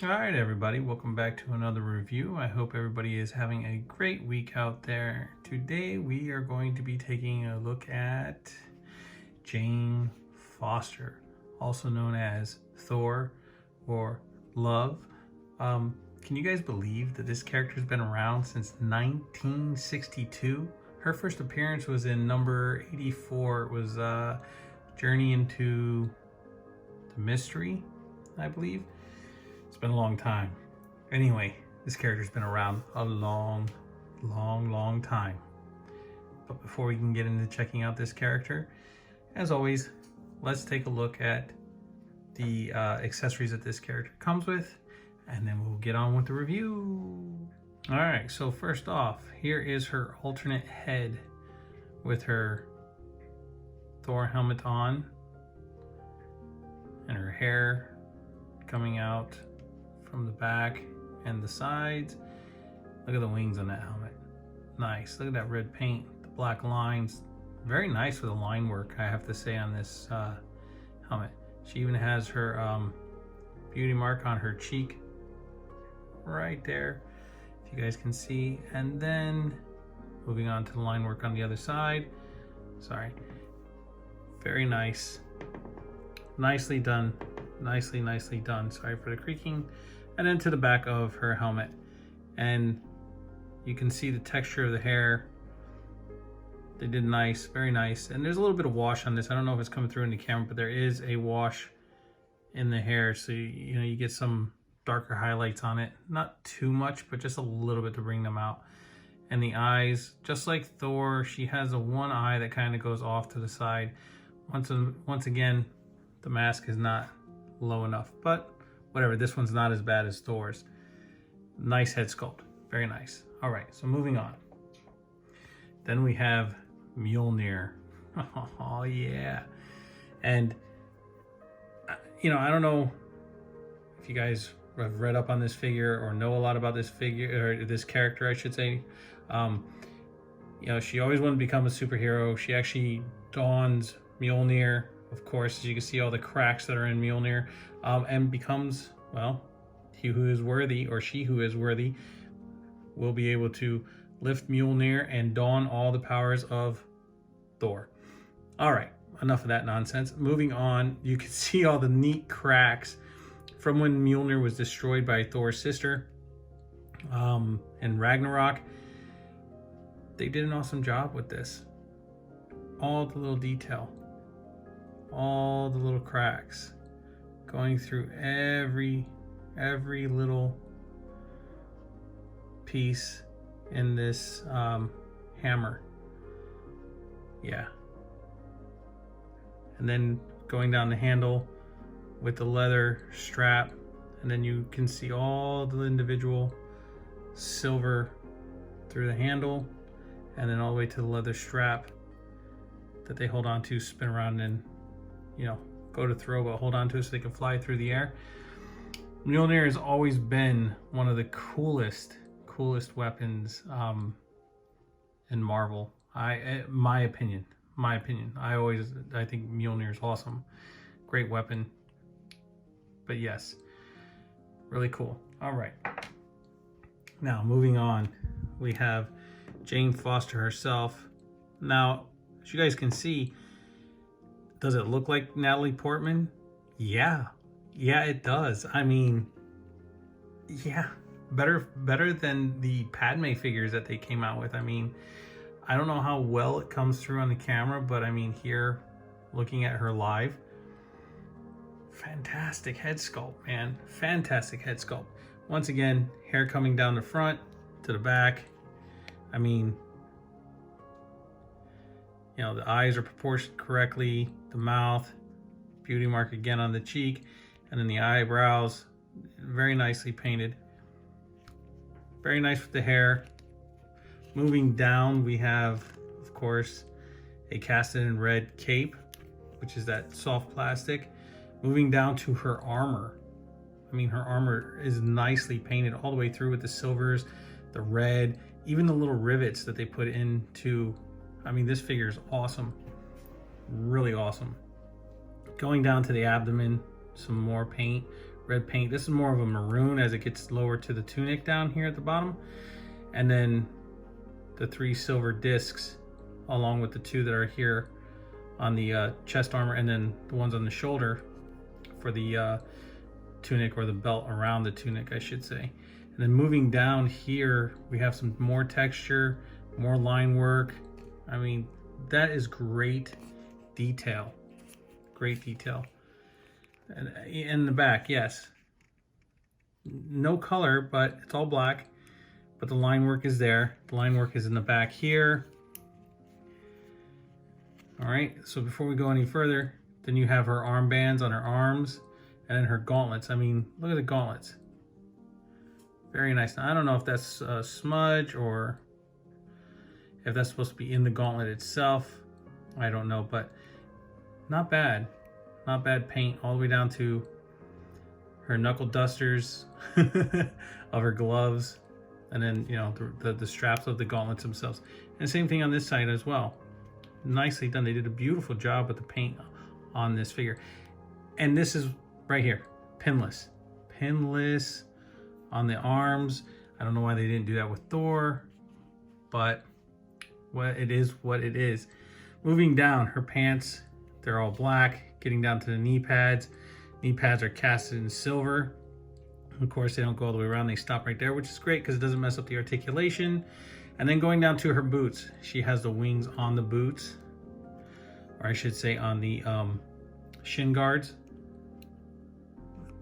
All right, everybody, welcome back to another review. I hope everybody is having a great week out there. Today we are going to be taking a look at Jane Foster, also known as Thor or Love. Can you guys believe that this character's been around since 1962? Her first appearance was in number 84. It was Journey into the Mystery, I believe. It's been a long time. Anyway, this character's been around a long time. But before we can get into checking out this character, as always, let's take a look at the accessories that this character comes with, and then we'll get on with the review. All right, so first off, here is her alternate head with her Thor helmet on and her hair coming out from the back and the sides. Look at the wings on that helmet. Nice. Look at that red paint, the black lines. Very nice for the line work, I have to say, on this helmet. She even has her beauty mark on her cheek right there, if you guys can see. And then moving on to the line work on the other side. Sorry. Very nice. Nicely done. Nicely done. Sorry for the creaking. And then to the back of her helmet, and you can see the texture of the hair. They did nice, very nice. And there's a little bit of wash on this. I don't know if it's coming through in the camera, but there is a wash in the hair, so you get some darker highlights on it. Not too much, but just a little bit to bring them out. And the eyes, just like Thor, she has a one eye that kind of goes off to the side. Once again, the mask is not low enough, but whatever, this one's not as bad as Thor's. Nice head sculpt, very nice. All right, so moving on. Then we have Mjolnir. Oh yeah. And I don't know if you guys have read up on this figure or know a lot about this figure, or this character, I should say. She always wanted to become a superhero. She actually dons Mjolnir, of course, as you can see all the cracks that are in Mjolnir, and becomes, well, he who is worthy, or she who is worthy, will be able to lift Mjolnir and don all the powers of Thor. All right, enough of that nonsense. Moving on, you can see all the neat cracks from when Mjolnir was destroyed by Thor's sister in Ragnarok. They did an awesome job with this. All the little detail, all the little cracks, going through every little piece in this hammer. Yeah. And then going down the handle with the leather strap, and then you can see all the individual silver through the handle, and then all the way to the leather strap that they hold on to, spin around, and go to throw, but hold on to it so they can fly through the air. Mjolnir has always been one of the coolest weapons in Marvel. My opinion. I think Mjolnir is awesome. Great weapon. But yes, really cool. All right. Now moving on, we have Jane Foster herself. Now, as you guys can see, does it look like Natalie Portman? Yeah, it does. I mean, yeah, better than the Padme figures that they came out with. I mean, I don't know how well it comes through on the camera, but I mean, here, looking at her live, fantastic head sculpt, man. Fantastic head sculpt. Once again, hair coming down the front to the back. I mean, the eyes are proportioned correctly, the mouth, beauty mark again on the cheek, and then the eyebrows, very nicely painted. Very nice with the hair. Moving down, we have, of course, a casted in red cape, which is that soft plastic. Moving down to her armor. I mean, her armor is nicely painted all the way through with the silvers, the red, even the little rivets that they put into. I mean, this figure is awesome. Really awesome. Going down to the abdomen, some more paint, red paint. This is more of a maroon as it gets lower to the tunic down here at the bottom. And then the 3 silver discs along with the 2 that are here on the chest armor, and then the ones on the shoulder for the tunic, or the belt around the tunic, I should say. And then moving down here, we have some more texture, more line work. I mean, that is great detail. Great detail. And in the back, yes. No color, but it's all black. But the line work is there. The line work is in the back here. All right, so before we go any further, then you have her armbands on her arms, and then her gauntlets. I mean, look at the gauntlets. Very nice. Now, I don't know if that's a smudge or if that's supposed to be in the gauntlet itself. I don't know, but not bad. Not bad paint, all the way down to her knuckle dusters of her gloves, and then, you know, the straps of the gauntlets themselves. And same thing on this side as well. Nicely done. They did a beautiful job with the paint on this figure. And this is right here, pinless. Pinless on the arms. I don't know why they didn't do that with Thor, but what it is, what it is. Moving down, her pants, they're all black, getting down to the knee pads. Knee pads are casted in silver. Of course, they don't go all the way around. They stop right there, which is great because it doesn't mess up the articulation. And then going down to her boots, she has the wings on the boots, or I should say on the shin guards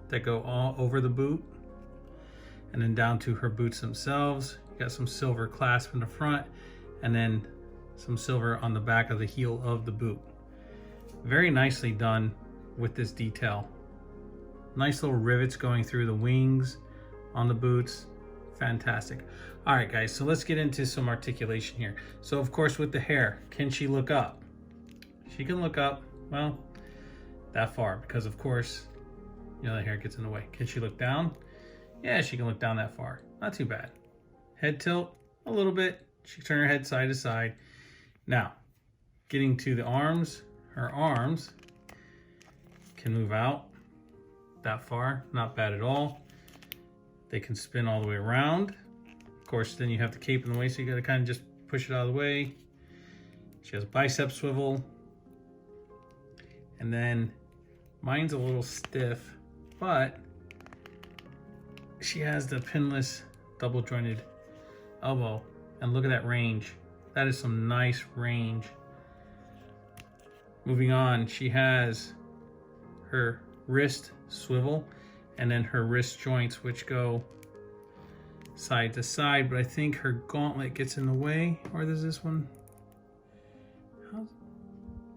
that go all over the boot. And then down to her boots themselves. You got some silver clasp in the front, and then some silver on the back of the heel of the boot. Very nicely done with this detail. Nice little rivets going through the wings on the boots. Fantastic. All right, guys, so let's get into some articulation here. So of course, with the hair, can she look up? She can look up, well, that far, because of course, you know, the hair gets in the way. Can she look down? Yeah, she can look down that far. Not too bad. Head tilt a little bit. She can turn her head side to side. Now, getting to the arms, her arms can move out that far. Not bad at all. They can spin all the way around. Of course, then you have the cape in the way, so you gotta kind of just push it out of the way. She has bicep swivel. And then mine's a little stiff, but she has the pinless double jointed elbow. And look at that range. That is some nice range. Moving on, she has her wrist swivel and then her wrist joints, which go side to side, but I think her gauntlet gets in the way. Or does this one?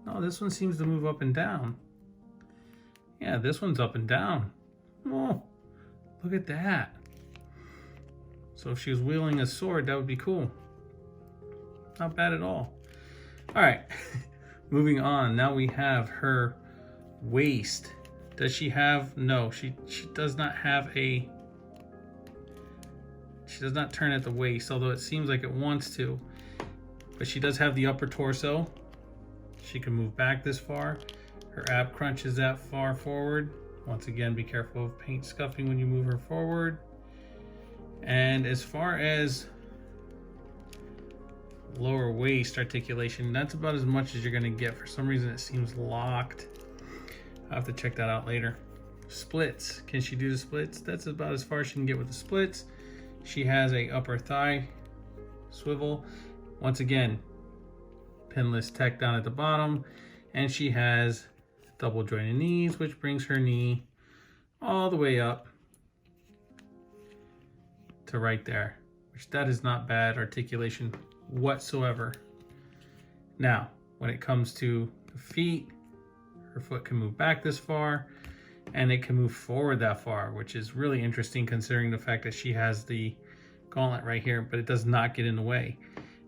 No, this one seems to move up and down. Yeah, this one's up and down. Oh, look at that. So if she was wielding a sword, that would be cool. Not bad at all. All right, moving on. Now we have her waist. Does she have, no, she does not have a, she does not turn at the waist, although it seems like it wants to. But she does have the upper torso. She can move back this far. Her ab crunch is that far forward. Once again, be careful of paint scuffing when you move her forward. And as far as lower waist articulation, that's about as much as you're gonna get. For some reason, it seems locked. I'll have to check that out later. Splits, can she do the splits? That's about as far as she can get with the splits. She has a upper thigh swivel. Once again, pinless tech down at the bottom. And she has double jointed knees, which brings her knee all the way up to right there, which that is not bad articulation whatsoever. Now, when it comes to the feet, her foot can move back this far and it can move forward that far, which is really interesting considering the fact that she has the gauntlet right here, but it does not get in the way.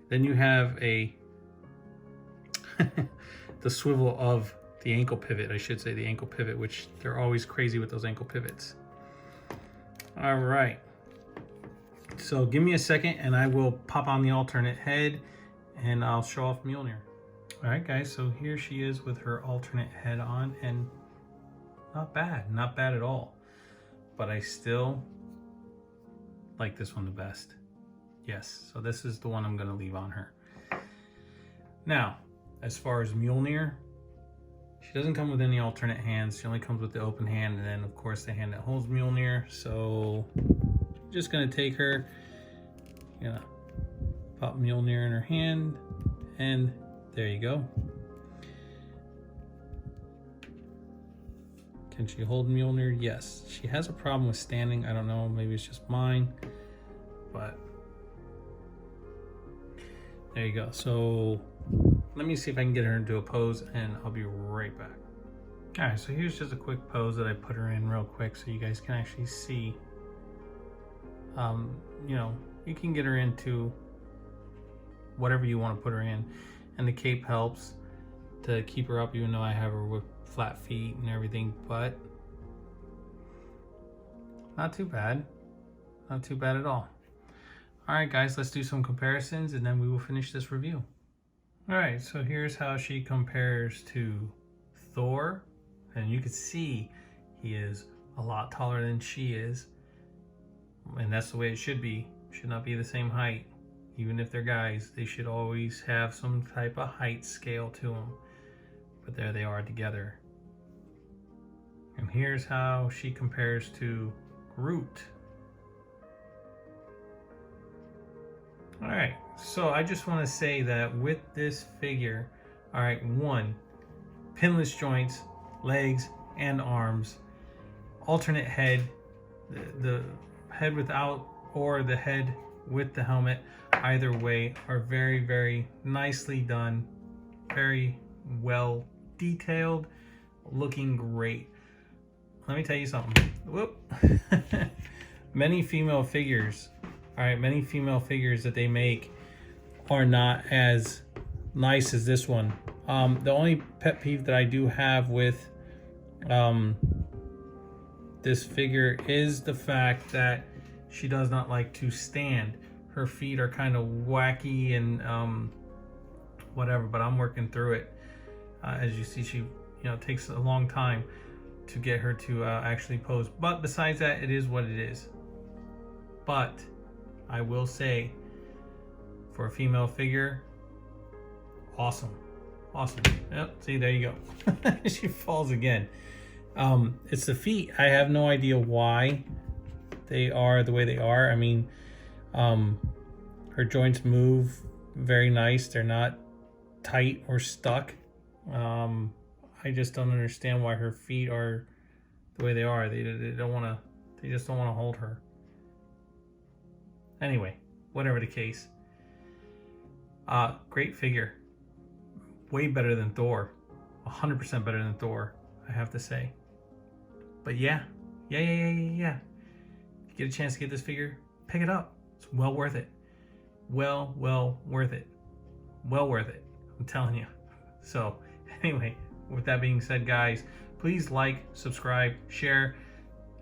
Then you have a the swivel of the ankle pivot, I should say the ankle pivot, which they're always crazy with those ankle pivots. All right. So give me a second and I will pop on the alternate head and I'll show off Mjolnir. All right, guys, so here she is with her alternate head on, and not bad at all. but I still like this one the best. Yes, so this is the one I'm gonna leave on her. Now, as far as Mjolnir, she doesn't come with any alternate hands. She only comes with the open hand, and then of course the hand that holds Mjolnir. So just gonna take her, pop Mjolnir in her hand, and there you go. Can she hold Mjolnir? Yes. She has a problem with standing. I don't know, maybe it's just mine, but there you go. So let me see if I can get her into a pose, and I'll be right back. All right, so here's just a quick pose that I put her in real quick so you guys can actually see. You can get her into whatever you want to put her in, and the cape helps to keep her up, even though I have her with flat feet and everything, but not too bad. Not too bad at all. All right, guys, let's do some comparisons and then we will finish this review. All right, so here's how she compares to Thor, and you can see he is a lot taller than she is, and that's the way it should be. Should not be the same height. Even if they're guys, they should always have some type of height scale to them. But there they are together. And here's how she compares to Groot. All right, so I just want to say that with this figure, all right, one, pinless joints, legs and arms, alternate head, the head without or the head with the helmet, either way are very, very nicely done, very well detailed, looking great. Let me tell you something. Whoop. Many female figures that they make are not as nice as this one. The only pet peeve that I do have with this figure is the fact that she does not like to stand. Her feet are kind of wacky and whatever, but I'm working through it. As you see, she takes a long time to get her to actually pose. But besides that, it is what it is. But I will say, for a female figure, awesome. Awesome. Yep, see, there you go. She falls again. It's the feet. I have no idea why they are the way they are. I mean, her joints move very nice. They're not tight or stuck. I just don't understand why her feet are the way they are. They don't want to. They just don't want to hold her. Anyway, whatever the case. Great figure. Way better than Thor. 100% better than Thor, I have to say. But yeah. If you get a chance to get this figure, pick it up. It's well worth it. Well worth it. Well worth it. I'm telling you. So anyway, with that being said, guys, please like, subscribe, share.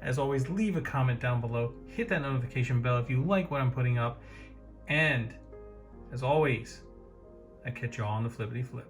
As always, leave a comment down below. Hit that notification bell if you like what I'm putting up. And as always, I catch you all on the flippity flip.